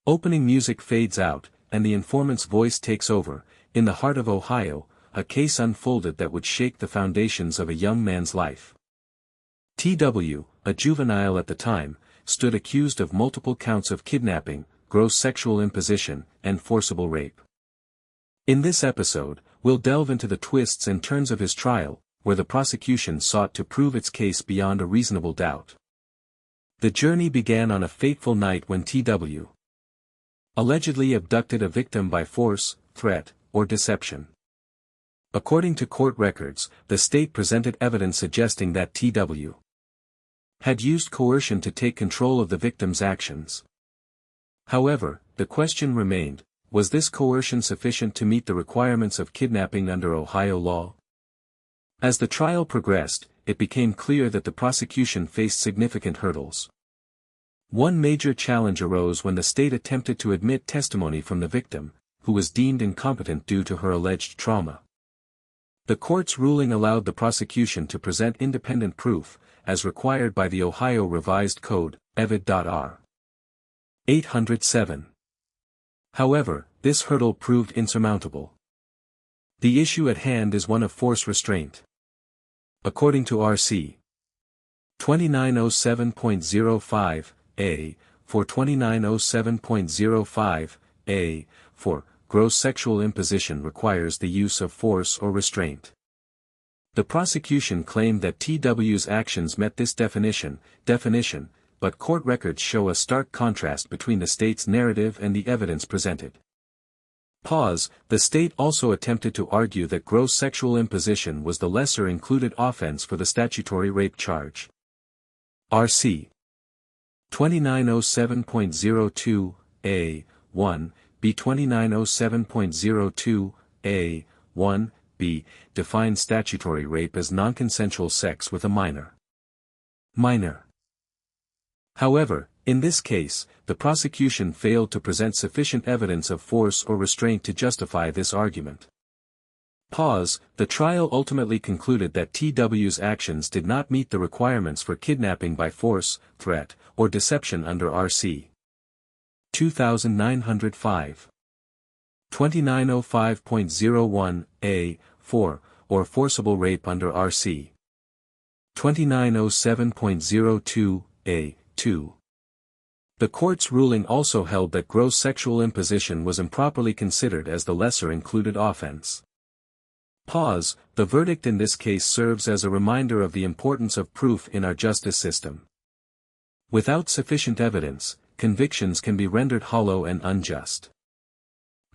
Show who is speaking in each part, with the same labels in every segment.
Speaker 1: Opening music fades out, and the informant's voice takes over. In the heart of Ohio, a case unfolded that would shake the foundations of a young man's life. T.W., a juvenile at the time, stood accused of multiple counts of kidnapping, gross sexual imposition, and forcible rape. In this episode, we'll delve into the twists and turns of his trial, where the prosecution sought to prove its case beyond a reasonable doubt. The journey began on a fateful night when T.W. allegedly abducted a victim by force, threat, or deception. According to court records, the state presented evidence suggesting that T.W. had used coercion to take control of the victim's actions. However, the question remained, was this coercion sufficient to meet the requirements of kidnapping under Ohio law? As the trial progressed, it became clear that the prosecution faced significant hurdles. One major challenge arose when the state attempted to admit testimony from the victim, who was deemed incompetent due to her alleged trauma. The court's ruling allowed the prosecution to present independent proof, as required by the Ohio Revised Code, Evid.R. 807. However, this hurdle proved insurmountable. The issue at hand is one of force restraint. According to R.C. 2907.05, A, for 2907.05, A, for gross sexual imposition requires the use of force or restraint. The prosecution claimed that T.W.'s actions met this definition, but court records show a stark contrast between the state's narrative and the evidence presented. The state also attempted to argue that gross sexual imposition was the lesser included offense for the statutory rape charge. R.C. 2907.02, A, 1, B 2907.02, A, 1, B, defines statutory rape as non-consensual sex with a minor. However, in this case, the prosecution failed to present sufficient evidence of force or restraint to justify this argument. The trial ultimately concluded that T.W.'s actions did not meet the requirements for kidnapping by force, threat, or deception under R.C. 2905. 2905.01, A, 4, or forcible rape under R.C. 2907.02, A, 2. The court's ruling also held that gross sexual imposition was improperly considered as the lesser included offense. The verdict in this case serves as a reminder of the importance of proof in our justice system. Without sufficient evidence, convictions can be rendered hollow and unjust.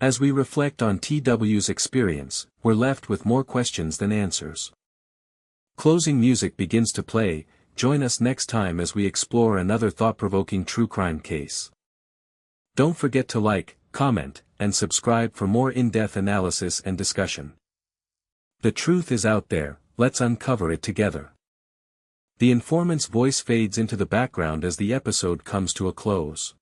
Speaker 1: As we reflect on T.W.'s experience, we're left with more questions than answers. Closing music begins to play. Join us next time as we explore another thought-provoking true crime case. Don't forget to like, comment, and subscribe for more in-depth analysis and discussion. The truth is out there, let's uncover it together. The informant's voice fades into the background as the episode comes to a close.